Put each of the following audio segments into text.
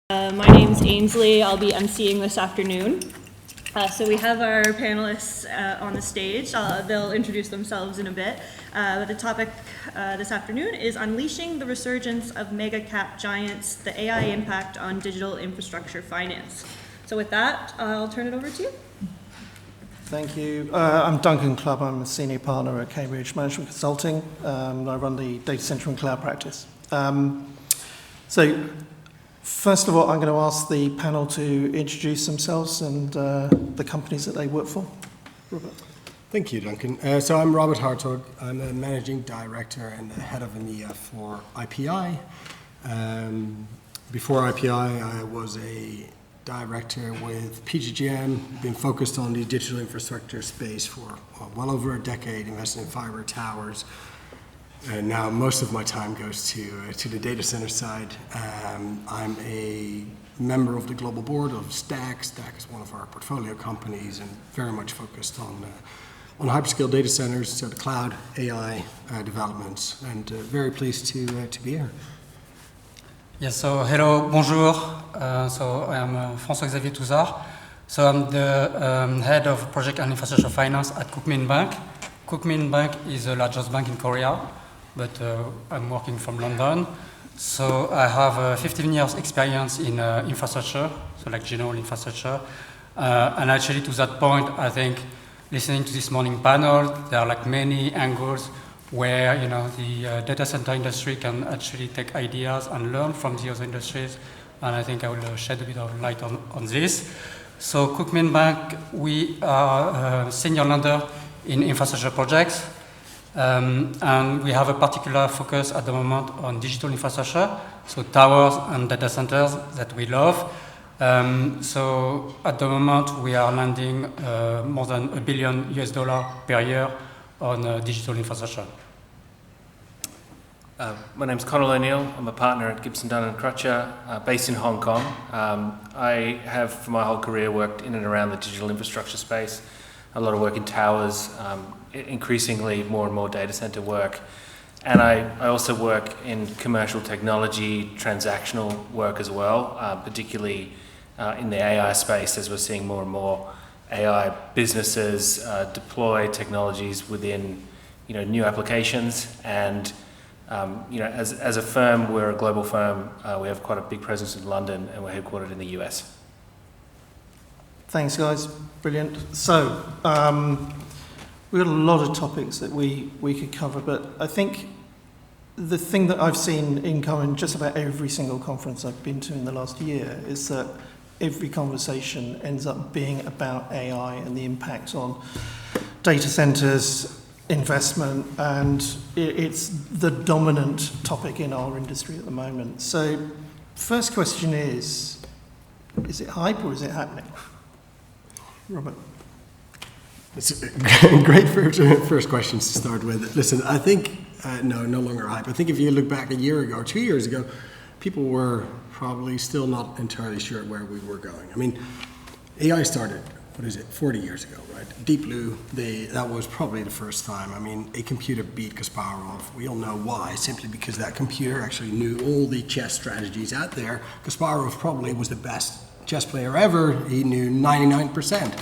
My name's Ainsley. I'll be emceeing this afternoon. So we have our panelists on the stage. They'll introduce themselves in a bit. But the topic this afternoon is Unleashing the Resurgence of Mega Cap Giants, the AI Impact on Digital Infrastructure Finance. So with that, I'll turn it over to you. Thank you. I'm Duncan Clubb. I'm a senior partner at Cambridge Management Consulting. I run the data center and cloud practice. So first of all, I'm going to ask the panel to introduce themselves and the companies that they work for. Robert. Thank you, Duncan. So I'm Robert Hartog. I'm the managing director and the head of EMEA for IPI. Before IPI, I was a director with PGGM, been focused on the digital infrastructure space for well over a decade, invested in fiber towers. And now most of my time goes to the data center side. I'm a member of the global board of Stack. Stack is one of our portfolio companies and very much focused on hyperscale data centers, so the cloud, AI developments, and very pleased to be here. Yes, so hello, bonjour. So I am François-Xavier Touzard. So I'm the head of project and infrastructure finance at Kookmin Bank. Kookmin Bank is the largest bank in Korea, but I'm working from London. So I have 15 years experience in infrastructure, so like general infrastructure. And actually to that point, I think listening to this morning panel, there are like many angles where the data center industry can actually take ideas and learn from the other industries, and I think I will shed a bit of light on this. So Kookmin Bank, we are a senior lender in infrastructure projects, and we have a particular focus at the moment on digital infrastructure, so towers and data centers that we love. So at the moment we are lending more than $1 billion per year on digital infrastructure. My name's Conal O'Neill. I'm a partner at Gibson, Dunn & Crutcher, based in Hong Kong. I have for my whole career worked in and around the digital infrastructure space, a lot of work in towers, increasingly more and more data center work. And I also work in commercial technology, transactional work as well, particularly in the AI space, as we're seeing more and more AI businesses deploy technologies within new applications. And as a firm, we're a global firm. We have quite a big presence in London, and we're headquartered in the US. Thanks, guys. Brilliant. So we've got a lot of topics that we could cover, but I think the thing that I've seen in common just about every single conference I've been to in the last year is that every conversation ends up being about AI and the impact on data centers, investment, and it's the dominant topic in our industry at the moment. So first question is it hype or is it happening? Robert. It's a great first question to start with. Listen, I think, no longer hype. I think if you look back a year ago, 2 years ago, people were probably still not entirely sure where we were going. I mean, AI started, 40 years ago, right? Deep Blue, that was probably the first time. I mean, a computer beat Kasparov. We all know why, simply because that computer actually knew all the chess strategies out there. Kasparov probably was the best chess player ever. He knew 99%.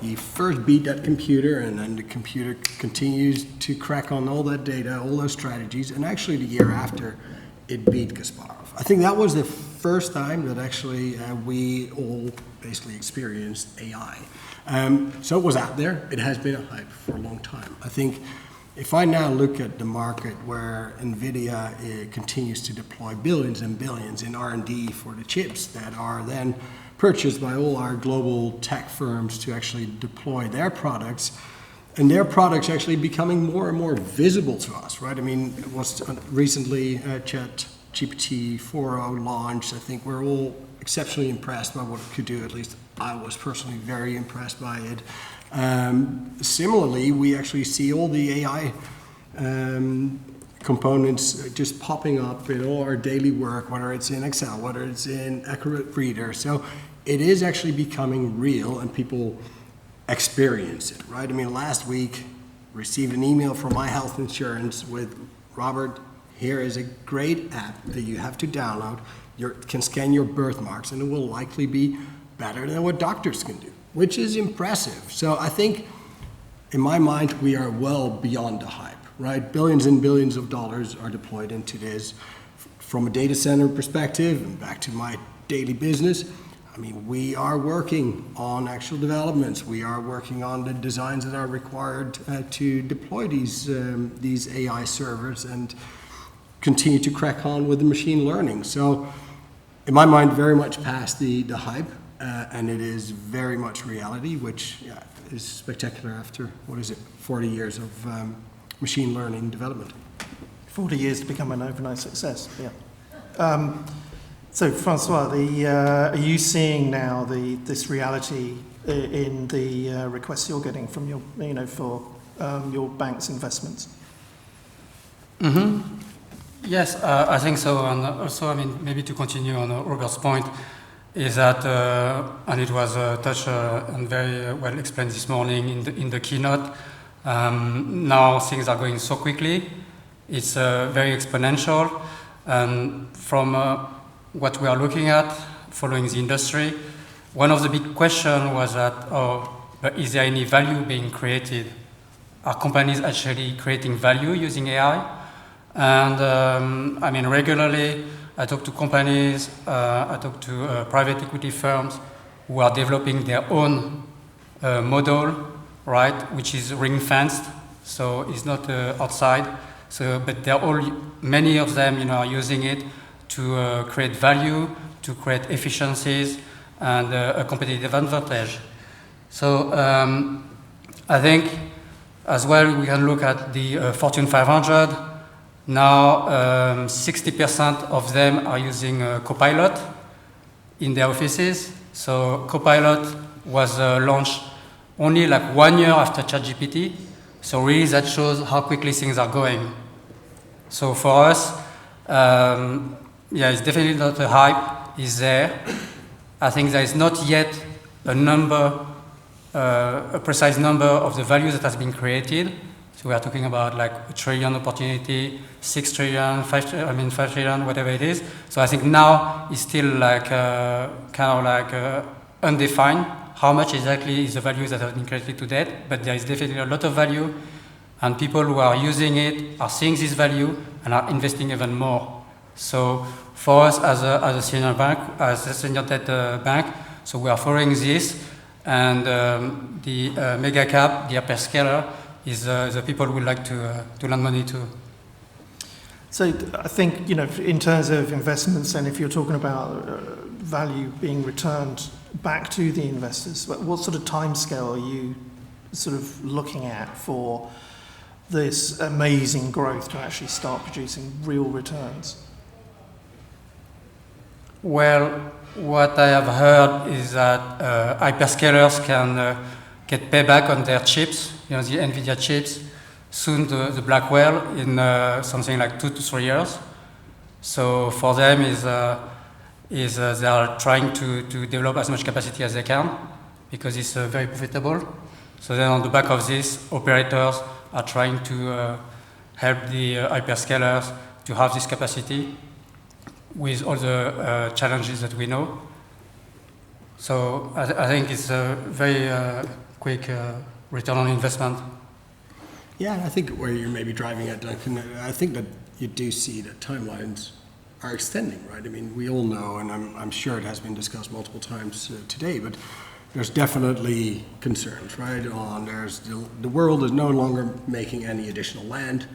He first beat that computer, and then the computer continues to crack on all that data, all those strategies, and actually the year after, it beat Kasparov. I think that was the first time that actually we all basically experienced AI. So it was out there. It has been a hype for a long time. I think if I now look at the market where NVIDIA continues to deploy billions and billions in R&D for the chips that are then purchased by all our global tech firms to actually deploy their products, and their products actually becoming more and more visible to us, right? I mean, it was recently GPT-4 launched. I think we're all exceptionally impressed by what it could do. At least I was personally very impressed by it. Similarly, we actually see all the AI components just popping up in all our daily work, whether it's in Excel, whether it's in Accurate Reader. So it is actually becoming real, and people experience it, right? I mean, last week, received an email from my health insurance with, Robert, here is a great app that you have to download. You can scan your birthmarks, and it will likely be better than what doctors can do, which is impressive. So I think, in my mind, we are well beyond the hype, right? Billions and billions of dollars are deployed into this. From a data center perspective, and back to my daily business, I mean, we are working on actual developments. We are working on the designs that are required to deploy these AI servers and continue to crack on with the machine learning. So, in my mind, very much past the hype, and it is very much reality, which is spectacular after, 40 years of machine learning development. 40 years to become an overnight success, yeah. So, Francois, are you seeing now this reality in the requests you're getting from for your bank's investments? Mm-hmm. Yes, I think so. And also, I mean, maybe to continue on Robert's point, is that, and it was touched and very well explained this morning in the keynote, now things are going so quickly. It's very exponential. And from what we are looking at, following the industry, one of the big questions was that, but is there any value being created? Are companies actually creating value using AI? And I mean, regularly, I talk to companies, I talk to private equity firms who are developing their own model, right, which is ring-fenced, so it's not outside. So, but they're all, many of them, are using it to create value, to create efficiencies, and a competitive advantage. So, I think as well we can look at the Fortune 500. Now, 60% of them are using Copilot in their offices. So, Copilot was launched only like 1 year after ChatGPT. So, really, that shows how quickly things are going. So, for us, it's definitely not a hype. It's there. I think there is not yet a number, a precise number of the value that has been created. So we are talking about like $1 trillion opportunity, 6 trillion, 5 trillion, whatever it is. So I think now it's still like undefined how much exactly is the value that has been created to date, but there is definitely a lot of value, and people who are using it are seeing this value and are investing even more. So for us as a senior bank, as a senior debt bank, so we are following this, and the mega cap, the hyperscaler, is the people who would like to lend money to. So I think, in terms of investments, and if you're talking about value being returned back to the investors, what sort of timescale are you sort of looking at for this amazing growth to actually start producing real returns? Well, what I have heard is that hyperscalers can get payback on their chips, the NVIDIA chips, soon the Blackwell in something like 2 to 3 years. So for them they are trying to develop as much capacity as they can because it's very profitable. So then on the back of this, operators are trying to help the hyperscalers to have this capacity with all the challenges that we know. So I think it's a very quick return on investment. Yeah, I think where you're maybe driving at, Duncan, I think that you do see that timelines are extending, right? I mean, we all know, and I'm sure it has been discussed multiple times today, but there's definitely concerns, right? The world is no longer making any additional land.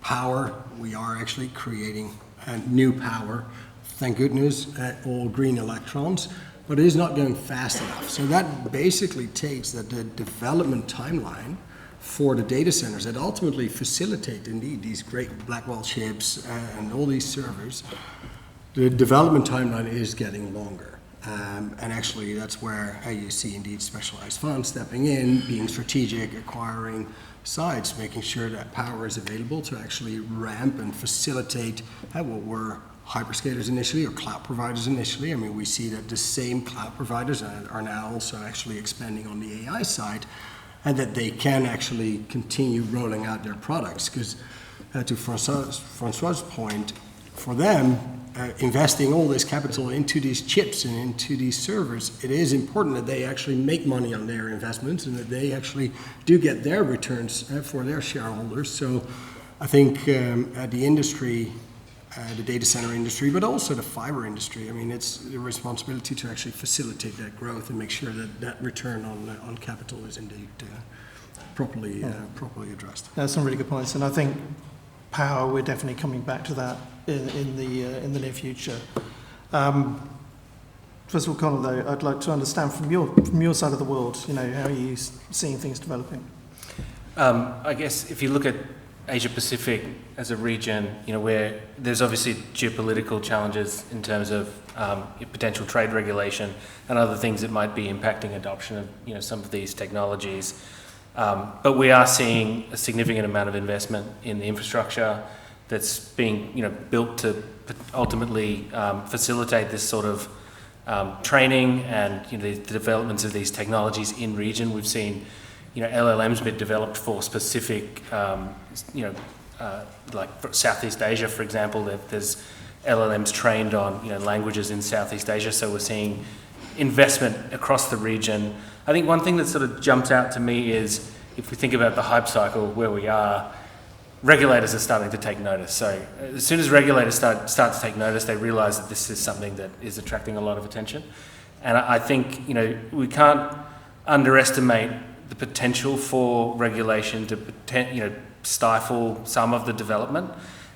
Power, we are actually creating new power. Thank goodness, all green electrons, but it is not going fast enough. So that basically takes that the development timeline for the data centers that ultimately facilitate indeed these great Blackwell chips and all these servers, the development timeline is getting longer. And actually that's where you see indeed specialized funds stepping in, being strategic, acquiring sites, making sure that power is available to actually ramp and facilitate what were hyperscalers initially or cloud providers initially. I mean, we see that the same cloud providers are now also actually expanding on the AI side, and that they can actually continue rolling out their products. Because to Francois' point, for them, investing all this capital into these chips and into these servers, it is important that they actually make money on their investments and that they actually do get their returns for their shareholders. So I think the industry, the data center industry, but also the fiber industry, I mean, it's the responsibility to actually facilitate that growth and make sure that that return on capital is indeed properly addressed. That's some really good points, and I think power, we're definitely coming back to that in the near future. First of all, Conor, though, I'd like to understand from your side of the world, how are you seeing things developing? I guess if you look at Asia Pacific as a region, where there's obviously geopolitical challenges in terms of potential trade regulation and other things that might be impacting adoption of some of these technologies. But we are seeing a significant amount of investment in the infrastructure that's being built to ultimately facilitate this sort of training and the developments of these technologies in region. We've seen LLMs been developed for specific like Southeast Asia, for example. There's LLMs trained on languages in Southeast Asia, so we're seeing investment across the region. I think one thing that sort of jumps out to me is, if we think about the hype cycle where we are, regulators are starting to take notice. So as soon as regulators start to take notice, they realise that this is something that is attracting a lot of attention. And I think we can't underestimate the potential for regulation to stifle some of the development.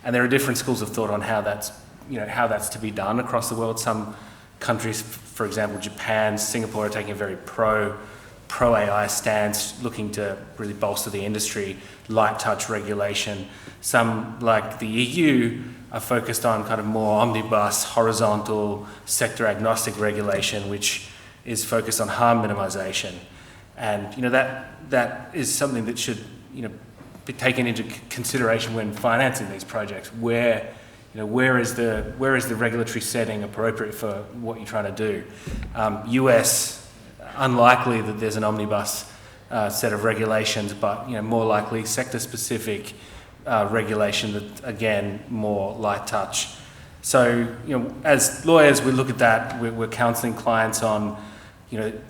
And there are different schools of thought on how that's to be done across the world. Some countries, for example, Japan, Singapore, are taking a very pro-AI stance, looking to really bolster the industry, light touch regulation. Some, like the EU, are focused on kind of more omnibus, horizontal, sector agnostic regulation, which is focused on harm minimization. And that is something that should be taken into consideration when financing these projects. Where is the regulatory setting appropriate for what you're trying to do? US, unlikely that there's an omnibus set of regulations, but more likely sector-specific regulation that, again, more light touch. So as lawyers, we look at that. We're counselling clients on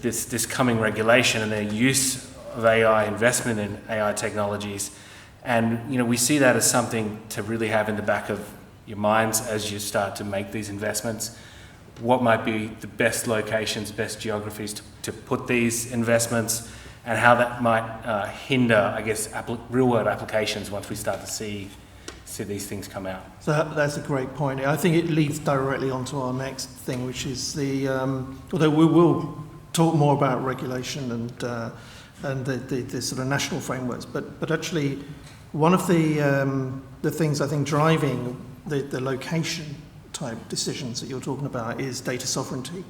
this coming regulation and their use of AI, investment in AI technologies, and we see that as something to really have in the back of your minds as you start to make these investments. What might be the best locations, best geographies to put these investments, and how that might hinder, I guess, real-world applications once we start to see these things come out. So that's a great point. I think it leads directly onto our next thing, which is although we will talk more about regulation and the sort of national frameworks, but actually one of the things I think driving the location type decisions that you're talking about is data sovereignty,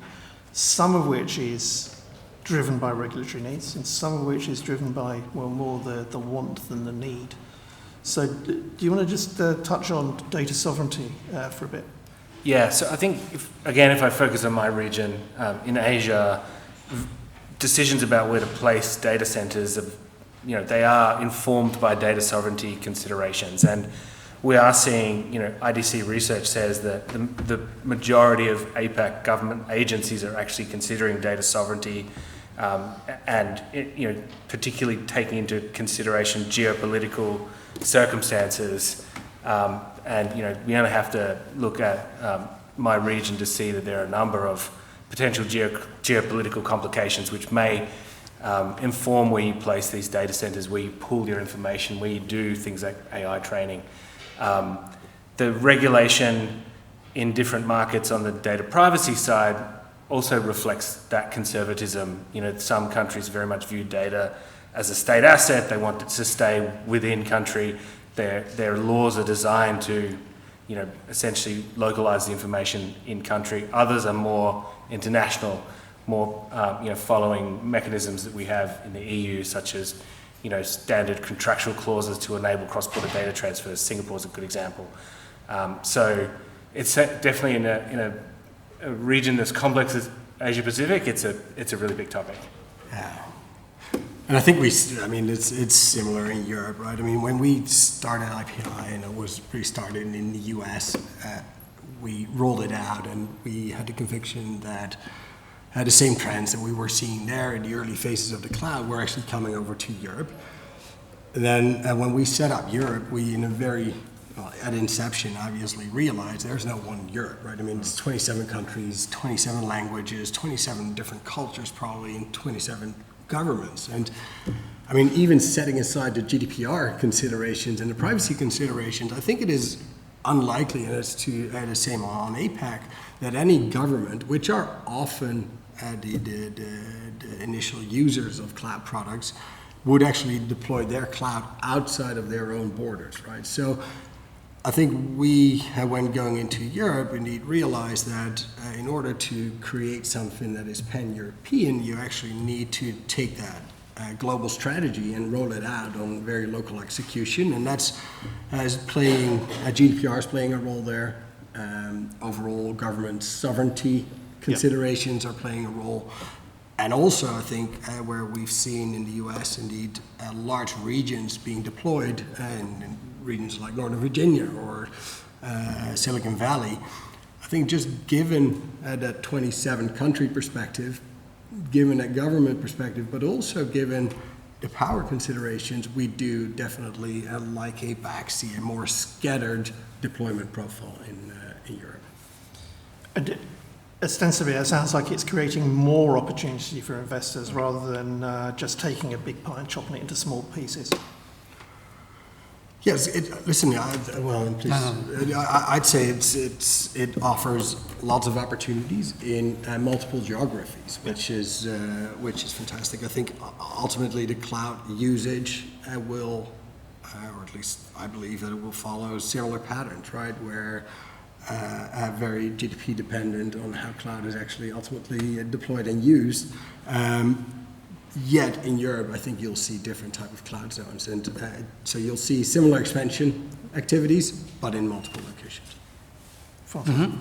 some of which is driven by regulatory needs and some of which is driven by more the want than the need. So do you want to just touch on data sovereignty for a bit? Yeah, so I think if I focus on my region, in Asia, decisions about where to place data centers, they are informed by data sovereignty considerations. And we are seeing, IDC research says that the majority of APAC government agencies are actually considering data sovereignty, and particularly taking into consideration geopolitical circumstances. And we only have to look at my region to see that there are a number of potential geopolitical complications which may inform where you place these data centers, where you pool your information, where you do things like AI training. The regulation in different markets on the data privacy side also reflects that conservatism. Some countries very much view data as a state asset. They want it to stay within country. Their laws are designed to, essentially localize the information in country. Others are more international, more, following mechanisms that we have in the EU, such as, standard contractual clauses to enable cross-border data transfers. Singapore is a good example. So it's definitely in a region as complex as Asia Pacific. It's a really big topic. Yeah. And I think it's similar in Europe, right? I mean, when we started IPI, and it was started in the US, we rolled it out, and we had the conviction that the same trends that we were seeing there in the early phases of the cloud were actually coming over to Europe. And then when we set up Europe, we at inception obviously realized there's no one Europe, right? I mean, it's 27 countries, 27 languages, 27 different cultures probably, and 27 governments. And I mean, even setting aside the GDPR considerations and the privacy considerations, I think it is unlikely, and it's the same on APAC, that any government, which are often the initial users of cloud products, would actually deploy their cloud outside of their own borders, right? So I think we, when going into Europe, indeed realized that in order to create something that is pan-European, you actually need to take that global strategy and roll it out on very local execution, and that's GDPR is playing a role there. Overall government sovereignty considerations are playing a role. And also, I think, where we've seen in the US, indeed, large regions being deployed in regions like Northern Virginia or Silicon Valley, I think just given that 27 country perspective, given that government perspective, but also given the power considerations, we do definitely, like APAC, see a more scattered deployment profile in Europe. And ostensibly, it sounds like it's creating more opportunity for investors rather than just taking a big pie and chopping it into small pieces. Yes, I'd say it offers lots of opportunities in multiple geographies, which is fantastic. I think ultimately the cloud usage will, or at least I believe that it will follow similar patterns, right? Where very GDP dependent on how cloud is actually ultimately deployed and used. Yet in Europe, I think you'll see different type of cloud zones, and so you'll see similar expansion activities, but in multiple locations. Mm-hmm.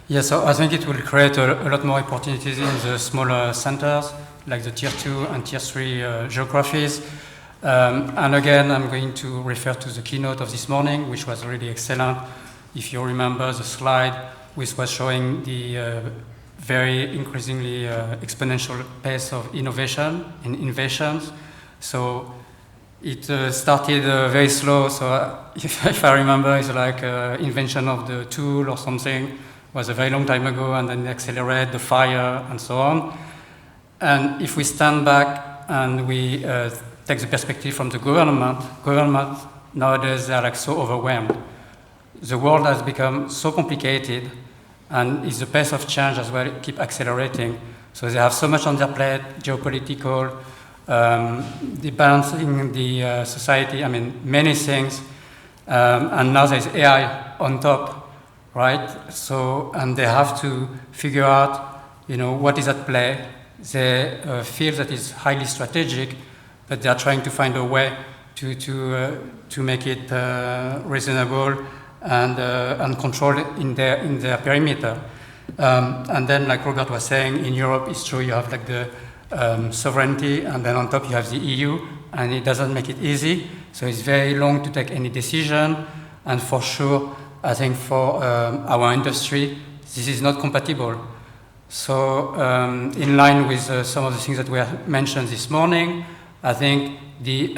Yeah, so I think it will create a lot more opportunities in the smaller centers, like the tier 2 and tier 3 geographies. And again, I'm going to refer to the keynote of this morning, which was really excellent. If you remember the slide, which was showing the very increasingly exponential pace of innovation and innovations. So it started very slow. So if I remember, it's like invention of the tool or something was a very long time ago, and then accelerate the fire and so on. And if we stand back and we take the perspective from the government nowadays, they are like so overwhelmed. The world has become so complicated, and is the pace of change as well keep accelerating. So they have so much on their plate, geopolitical, the balancing the society, I mean, many things. And now there's AI on top, right? So, and they have to figure out, what is at play. They feel that it's highly strategic, but they are trying to find a way to make it reasonable and control it in their perimeter. And then, like Robert was saying, in Europe, it's true, you have like the sovereignty, and then on top you have the EU, and it doesn't make it easy. So it's very long to take any decision, and for sure, I think for our industry, this is not compatible. So in line with some of the things that were mentioned this morning, I think the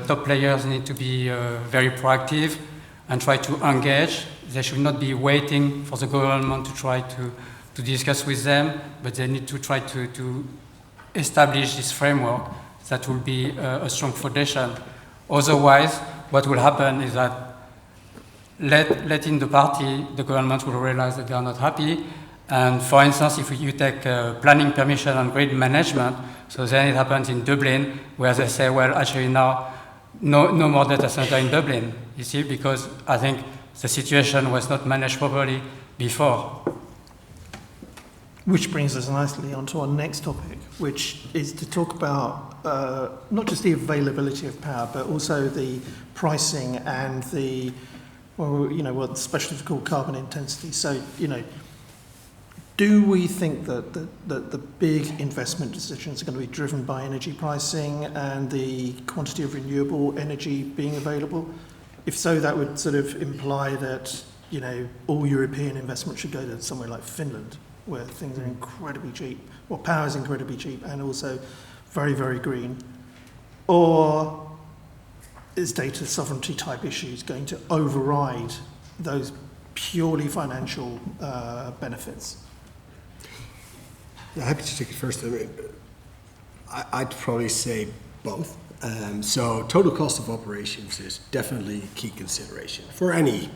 top players need to be very proactive and try to engage. They should not be waiting for the government to try to discuss with them, but they need to try to establish this framework that will be a strong foundation. Otherwise, what will happen is that let in the party, the government will realize that they are not happy. And for instance, if you take planning permission and grid management, so then it happens in Dublin, where they say, well, actually now, no more data center in Dublin, you see, because I think the situation was not managed properly before. Which brings us nicely onto our next topic, which is to talk about not just the availability of power, but also the pricing and the, what specialists call carbon intensity. So, do we think that the big investment decisions are going to be driven by energy pricing and the quantity of renewable energy being available? If so, that would sort of imply that, you know, all European investment should go to somewhere like Finland, where things are incredibly cheap, or power is incredibly cheap, and also very, very green. Or is data sovereignty type issues going to override those purely financial benefits? Yeah, happy to take it first. I mean, I'd probably say both. So total cost of operations is definitely a key consideration for any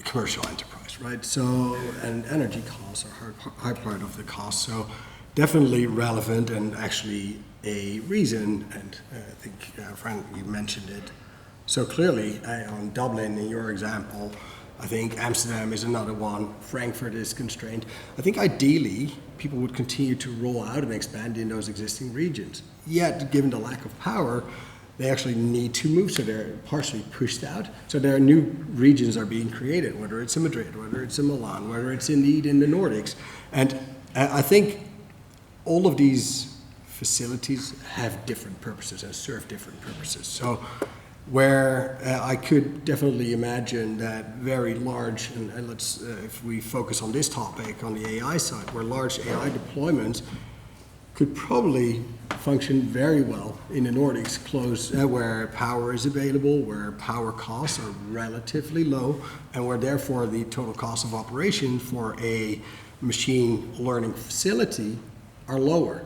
commercial enterprise, right? So, and energy costs are high part of the cost. So definitely relevant and actually a reason, and I think, Frank, you mentioned it so clearly on Dublin in your example. I think Amsterdam is another one. Frankfurt is constrained. I think ideally people would continue to roll out and expand in those existing regions. Yet, given the lack of power, they actually need to move, so they're partially pushed out. So there are new regions are being created, whether it's in Madrid, whether it's in Milan, whether it's indeed in the Nordics. And I think all of these facilities have different purposes and serve different purposes. So where I could definitely imagine that very large, and let's, if we focus on this topic, on the AI side, where large AI deployments could probably function very well in the Nordics, where power is available, where power costs are relatively low, and where therefore the total cost of operation for a machine learning facility are lower.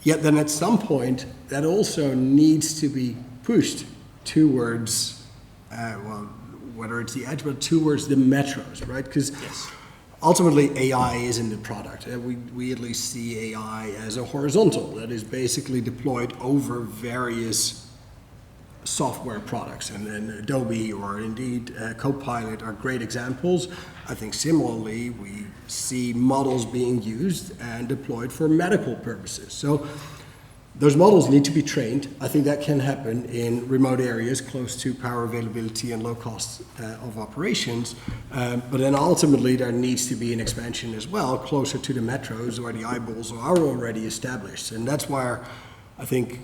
Yet then at some point, that also needs to be pushed towards, well, whether it's the edge, but towards the metros, right? Because ultimately AI isn't the product. We at least see AI as a horizontal that is basically deployed over various software products, and Adobe or indeed Copilot are great examples. I think similarly we see models being used and deployed for medical purposes. So those models need to be trained. I think that can happen in remote areas close to power availability and low cost of operations. But then ultimately there needs to be an expansion as well, closer to the metros where the eyeballs are already established. And that's where I think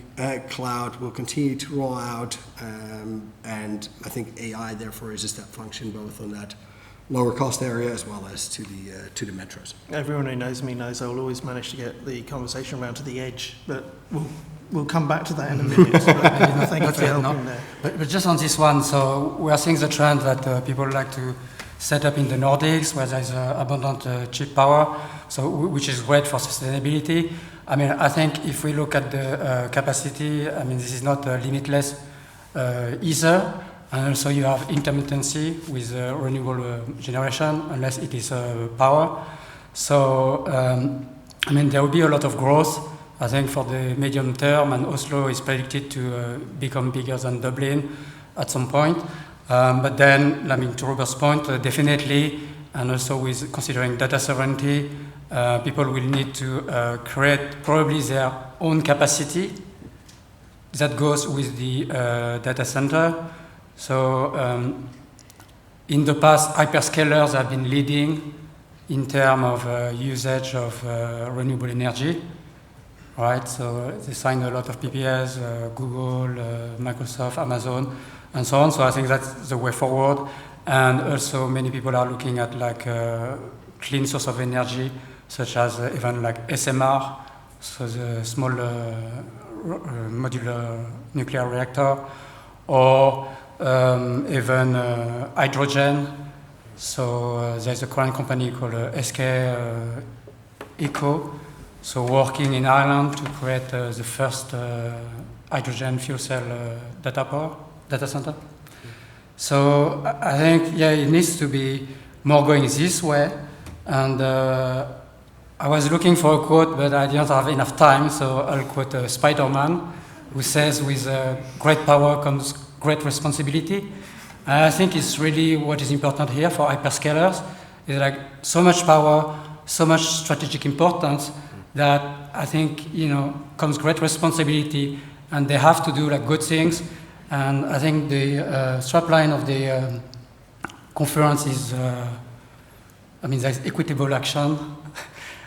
cloud will continue to roll out. And I think AI therefore is a step function both on that lower cost area as well as to the metros. Everyone who knows me knows I will always manage to get the conversation around to the edge, but we'll come back to that in a minute. Thank you for helping there. But just on this one, so we are seeing the trend that people like to set up in the Nordics where there is abundant cheap power, so which is great for sustainability. I mean, I think if we look at the capacity, I mean, this is not limitless either. And also you have intermittency with renewable generation, unless it is power. So, I mean, there will be a lot of growth, I think, for the medium term, and Oslo is predicted to become bigger than Dublin at some point. But then, I mean, to Robert's point, definitely, and also with considering data sovereignty, people will need to create probably their own capacity that goes with the data center. So in the past, hyperscalers have been leading in terms of usage of renewable energy, right? So they signed a lot of PPAs, Google, Microsoft, Amazon, and so on. So I think that's the way forward. And also many people are looking at like clean source of energy, such as even like SMR, so the small modular nuclear reactor, or even hydrogen. So there's a Korean company called SK Eco, so working in Ireland to create the first hydrogen fuel cell data center. So I think, yeah, it needs to be more going this way. And I was looking for a quote, but I didn't have enough time, so I'll quote Spider-Man, who says, with great power comes great responsibility. And I think it's really what is important here for hyperscalers, is like so much power, so much strategic importance that I think, you know, comes great responsibility, and they have to do like good things. And I think the strapline of the conference is, I mean, there's equitable action.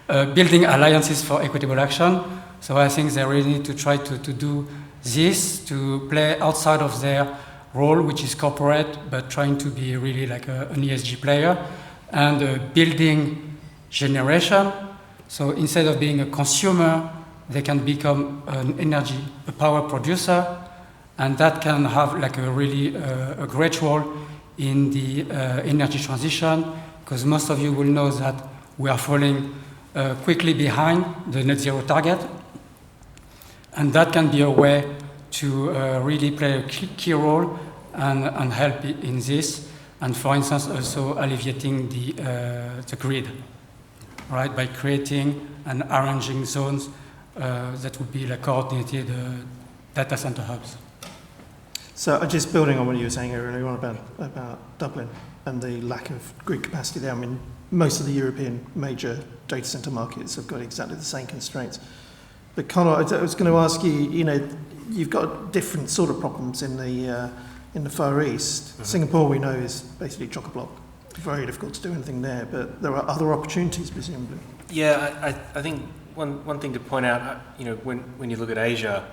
building alliances for equitable action. So I think they really need to try to do this, to play outside of their role, which is corporate, but trying to be really like an ESG player, and building generation. So instead of being a consumer, they can become a power producer, and that can have like a really a great role in the energy transition, because most of you will know that we are falling quickly behind the net zero target, and that can be a way to really play a key role and help in this, and for instance also alleviating the grid, right, by creating and arranging zones that would be like coordinated data center hubs. So just building on what you were saying earlier on about Dublin and the lack of grid capacity there. I mean, most of the European major data center markets have got exactly the same constraints. But Conor, I was going to ask you, you know, you've got different sort of problems in the Far East. Mm-hmm. Singapore, we know, is basically chock-a-block. Very difficult to do anything there, but there are other opportunities, presumably. Yeah, I think one thing to point out, you know, when you look at Asia,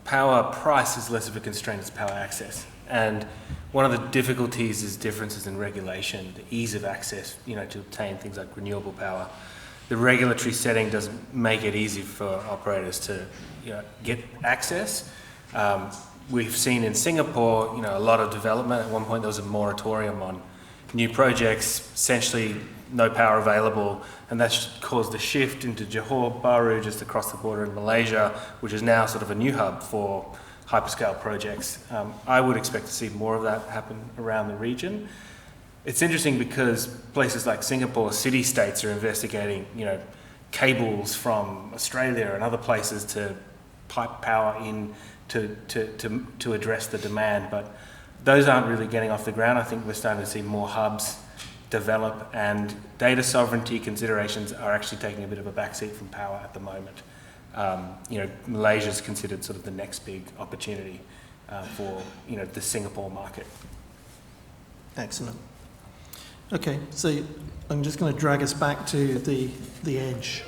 power price is less of a constraint as power access. And one of the difficulties is differences in regulation, the ease of access, you know, to obtain things like renewable power. The regulatory setting doesn't make it easy for operators to, you know, get access. We've seen in Singapore, you know, a lot of development. At one point there was a moratorium on new projects, essentially no power available, and that's caused a shift into Johor Bahru, just across the border in Malaysia, which is now sort of a new hub for hyperscale projects. I would expect to see more of that happen around the region. It's interesting because places like Singapore, city-states are investigating, you know, cables from Australia and other places to pipe power in to address the demand, but those aren't really getting off the ground. I think we're starting to see more hubs develop, and data sovereignty considerations are actually taking a bit of a backseat from power at the moment. You know, Malaysia is considered sort of the next big opportunity for, you know, the Singapore market. Excellent. Okay, so I'm just going to drag us back to the edge.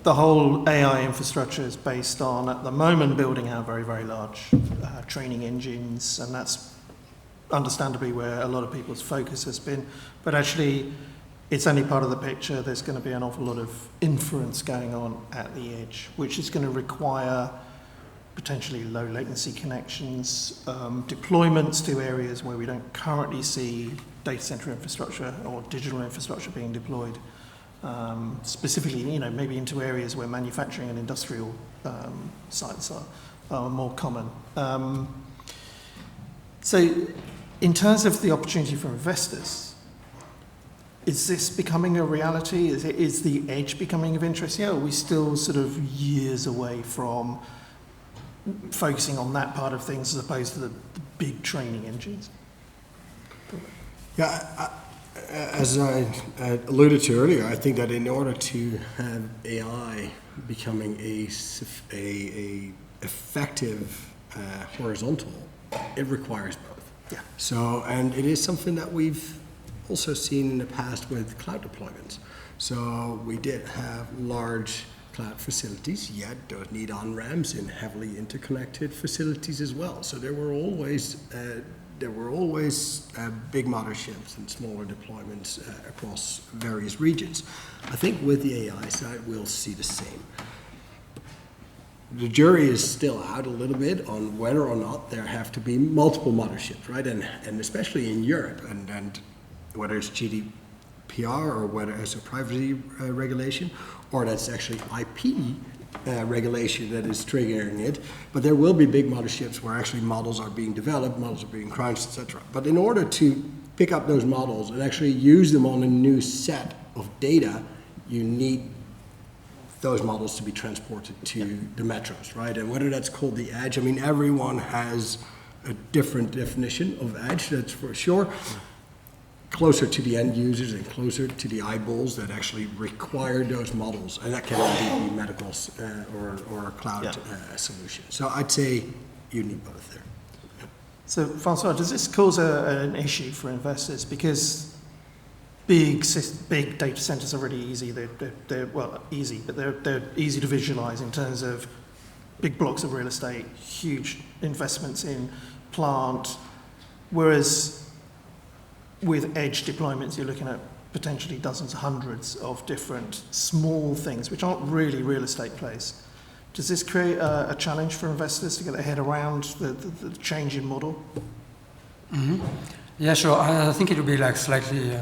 The whole AI infrastructure is based on, at the moment, building out very, very large training engines, and that's understandably where a lot of people's focus has been. But actually, it's only part of the picture. There's going to be an awful lot of inference going on at the edge, which is going to require potentially low latency connections, deployments to areas where we don't currently see data center infrastructure or digital infrastructure being deployed. Specifically, you know, maybe into areas where manufacturing and industrial sites are more common. So in terms of the opportunity for investors, is this becoming a reality? Is the edge becoming of interest? Yeah, are we still sort of years away from focusing on that part of things as opposed to the big training engines? Yeah, as I alluded to earlier, I think that in order to have AI becoming a effective horizontal, it requires both. Yeah. So, and it is something that we've also seen in the past with cloud deployments. So we did have large cloud facilities, yet those need on-ramps in heavily interconnected facilities as well. So there were always big motherships and smaller deployments across various regions. I think with the AI side, we'll see the same. The jury is still out a little bit on whether or not there have to be multiple motherships, right? And especially in Europe, and whether it's GDPR or whether it's a privacy regulation, or that's actually IP regulation that is triggering it. But there will be big motherships where actually models are being developed, models are being crunched, etc. But in order to pick up those models and actually use them on a new set of data, you need those models to be transported to the metros, right? And whether that's called the edge, I mean, everyone has a different definition of edge, that's for sure. Closer to the end users and closer to the eyeballs that actually require those models, and that can indeed be medical or a cloud solution. So I'd say you need both there. So Francois, does this cause an issue for investors? Because big data centers are really easy. They're well, easy, but they're easy to visualize in terms of big blocks of real estate, huge investments in plant. Whereas with edge deployments, you're looking at potentially dozens, hundreds of different small things, which aren't really real estate plays. Does this create a challenge for investors to get their head around the change in model? Mm-hmm. Yeah, sure. I think it will be like slightly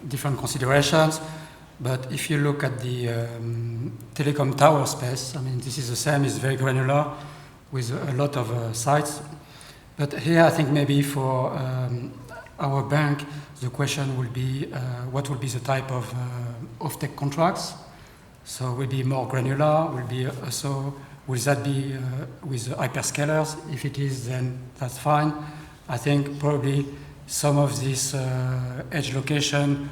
different considerations. But if you look at the telecom tower space, I mean, this is the same, it's very granular with a lot of sites. But here, I think maybe for our bank, the question will be what will be the type of off-take contracts? So will be more granular, will be also, will that be with the hyperscalers? If it is, then that's fine. I think probably some of this edge location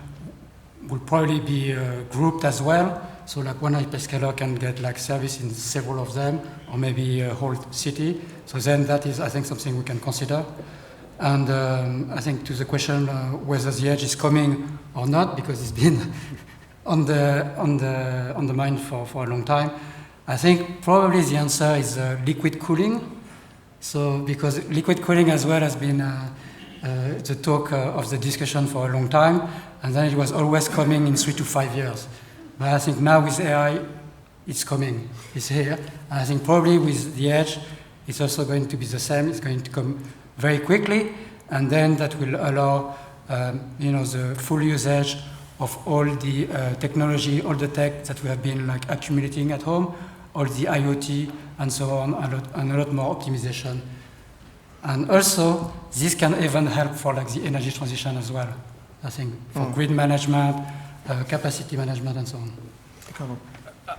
will probably be grouped as well. So like one hyperscaler can get like service in several of them, or maybe a whole city. So then that is, I think, something we can consider. And I think to the question whether the edge is coming or not, because it's been on the mind for a long time, I think probably the answer is liquid cooling. So because liquid cooling as well has been the talk of the discussion for a long time, and then it was always coming in 3 to 5 years. But I think now with AI, it's coming, it's here. And I think probably with the edge, it's also going to be the same. It's going to come very quickly, and then that will allow, the full usage of all the technology, all the tech that we have been like accumulating at home, all the IoT and so on, and a lot more optimization. And also, this can even help for like the energy transition as well. I think for grid management, capacity management, and so on.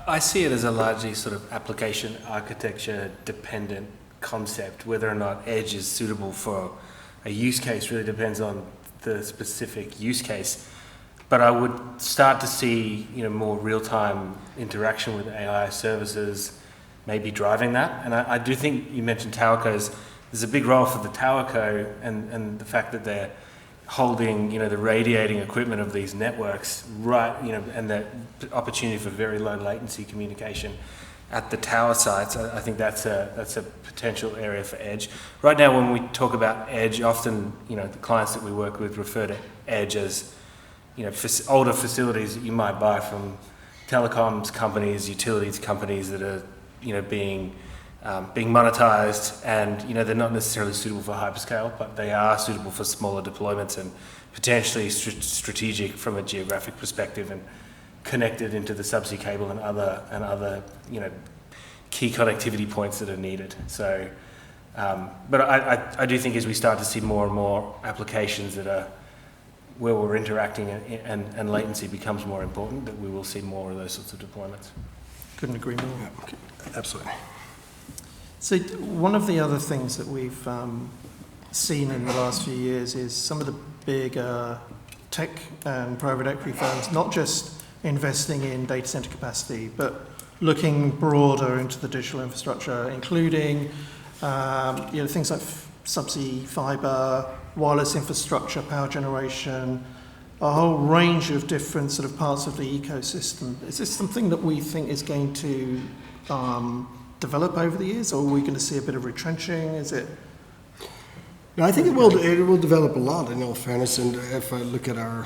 I see it as a largely sort of application architecture dependent concept. Whether or not edge is suitable for a use case really depends on the specific use case. But I would start to see, more real-time interaction with AI services maybe driving that. And I do think you mentioned towercos. There's a big role for the towerco and the fact that they're holding, the radiating equipment of these networks, right, and the opportunity for very low latency communication at the tower sites. I think that's a potential area for edge. Right now, when we talk about edge, often, the clients that we work with refer to edge as, older facilities that you might buy from telecoms companies, utilities companies that are, being monetized, and they're not necessarily suitable for hyperscale, but they are suitable for smaller deployments and potentially strategic from a geographic perspective and connected into the subsea cable and other key connectivity points that are needed. So, but I do think as we start to see more and more applications that are where we're interacting and latency becomes more important, that we will see more of those sorts of deployments. Couldn't agree more. Yeah, okay. Absolutely. So one of the other things that we've seen in the last few years is some of the big tech and private equity firms not just investing in data center capacity, but looking broader into the digital infrastructure, including things like subsea fiber, wireless infrastructure, power generation, a whole range of different sort of parts of the ecosystem. Is this something that we think is going to develop over the years, or are we going to see a bit of retrenching? Is it? No, I think it will develop a lot, in all fairness. And if I look at our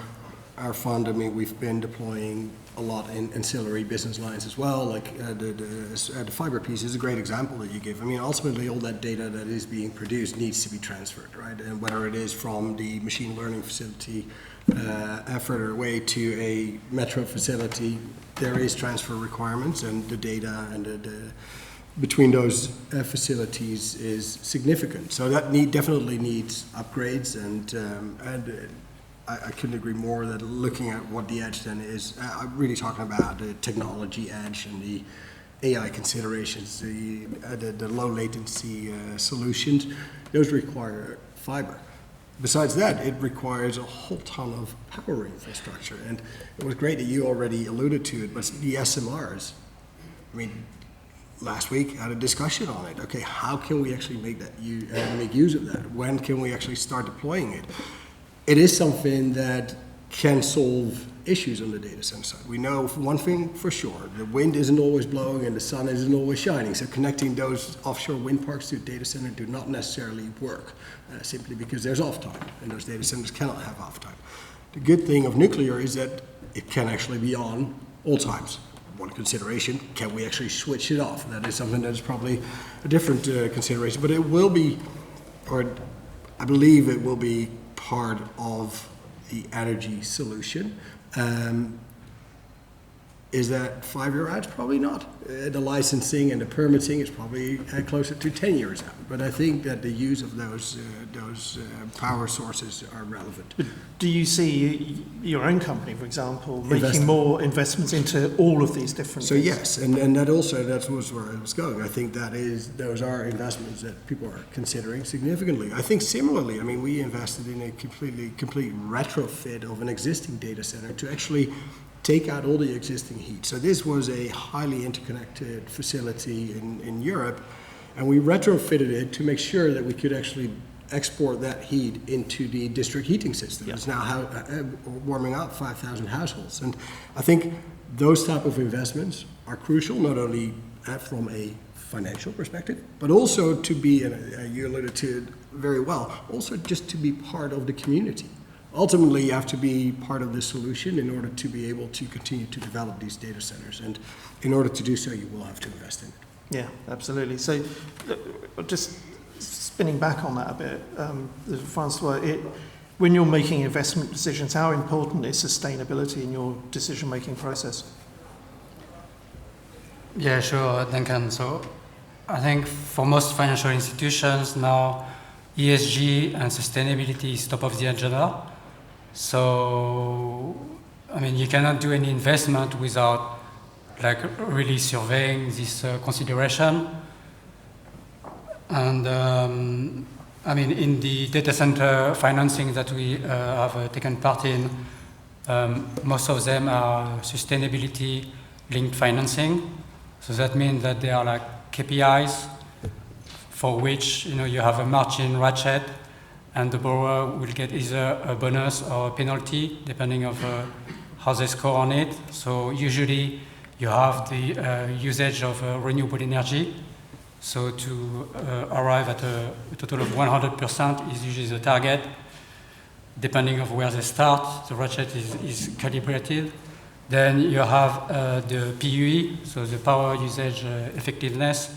fund, I mean, we've been deploying a lot in ancillary business lines as well. Like the fiber piece is a great example that you give. I mean, ultimately, all that data that is being produced needs to be transferred, right? And whether it is from the machine learning facility further away to a metro facility, there is transfer requirements, and the data and the between those facilities is significant. So that definitely needs upgrades, and I couldn't agree more that looking at what the edge then is, I'm really talking about the technology edge and the AI considerations, the low latency solutions. Those require fiber. Besides that, it requires a whole ton of power infrastructure, and it was great that you already alluded to it, but the SMRs, I mean, last week had a discussion on it. Okay, how can we actually make use of that? When can we actually start deploying it? It is something that can solve issues on the data center side. We know one thing for sure, the wind isn't always blowing and the sun isn't always shining, so connecting those offshore wind parks to a data center do not necessarily work, simply because there's off time, and those data centers cannot have off time. The good thing of nuclear is that it can actually be on all times. One consideration, can we actually switch it off? That is something that is probably a different consideration, but it will be, or I believe it will be part of the energy solution. Is that 5 year out? Probably not. The licensing and the permitting is probably closer to 10 years out. But I think that the use of those power sources are relevant. But do you see your own company, for example, making more investments into all of these different So things? yes, and that also, that was where I was going. I think those are investments that people are considering significantly. I think similarly, I mean, we invested in a complete retrofit of an existing data center to actually take out all the existing heat. So this was a highly interconnected facility in Europe, and we retrofitted it to make sure that we could actually export that heat into the district heating system. Yeah. It's now warming up 5,000 households. And I think those type of investments are crucial, not only from a financial perspective, but also to be, and you alluded to it very well, also just to be part of the community. Ultimately, you have to be part of the solution in order to be able to continue to develop these data centers. And in order to do so, you will have to invest in it. Yeah, absolutely. So just spinning back on that a bit, Francois, when you're making investment decisions, how important is sustainability in your decision-making process? Yeah, sure, Duncan. So I think for most financial institutions now, ESG and sustainability is top of the agenda. So, I mean, you cannot do any investment without like really surveying this consideration. And I mean, in the data center financing that we have taken part in, most of them are sustainability linked financing. So that means that they are like KPIs for which you have a margin ratchet, and the borrower will get either a bonus or a penalty depending on how they score on it. So usually you have the usage of renewable energy. So to arrive at a total of 100% is usually the target. Depending on where they start, the ratchet is calibrated. Then you have the PUE, so the power usage effectiveness.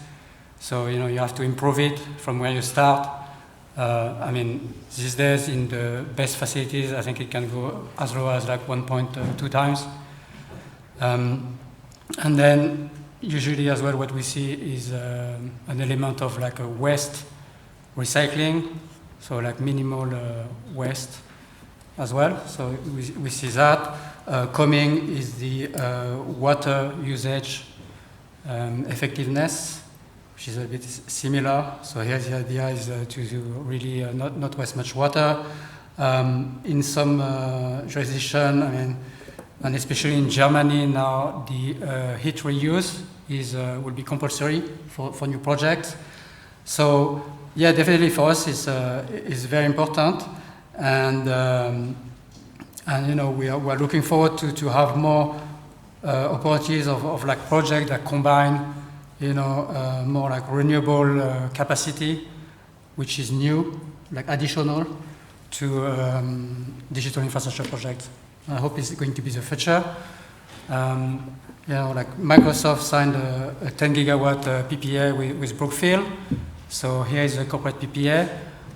So you have to improve it from where you start. I mean, these days in the best facilities, I think it can go as low as like 1.2 times. And then usually as well what we see is an element of like a waste recycling, so like minimal waste as well. So we see that. Coming is the water usage effectiveness, which is a bit similar. So here the idea is to really not waste much water. In some jurisdiction, I mean, and especially in Germany now, the heat reuse will be compulsory for new projects. So yeah, definitely for us is very important, and we are looking forward to have more opportunities of like projects that combine more like renewable capacity, which is new, like additional to digital infrastructure projects. I hope it's going to be the future. Like Microsoft signed a 10 gigawatt PPA with Brookfield. So here is a corporate PPA,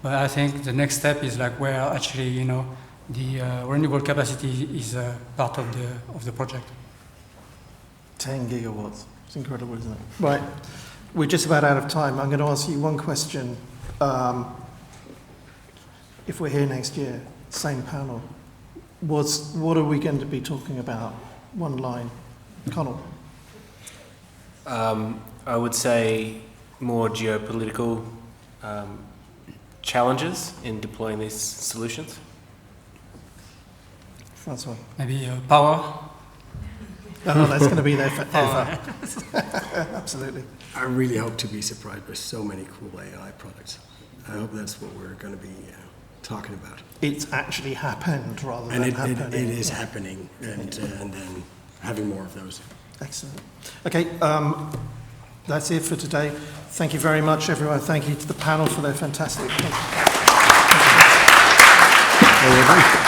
but I think the next step is like where actually the renewable capacity is part of the project. 10 gigawatts. It's incredible, isn't it? Right. We're just about out of time. I'm going to ask you one question. If we're here next year, same panel, what are we going to be talking about? One line. Connell. I would say more geopolitical challenges in deploying these solutions. Francois. Maybe power. Oh, that's going to be there forever. Absolutely. I really hope to be surprised by so many cool AI products. I hope that's what we're going to be talking about. It's actually happened rather And than it happening. is happening, and then having more of those. Excellent. Okay, that's it for today. Thank you very much, everyone. Thank you to the panel for their fantastic. Thank you.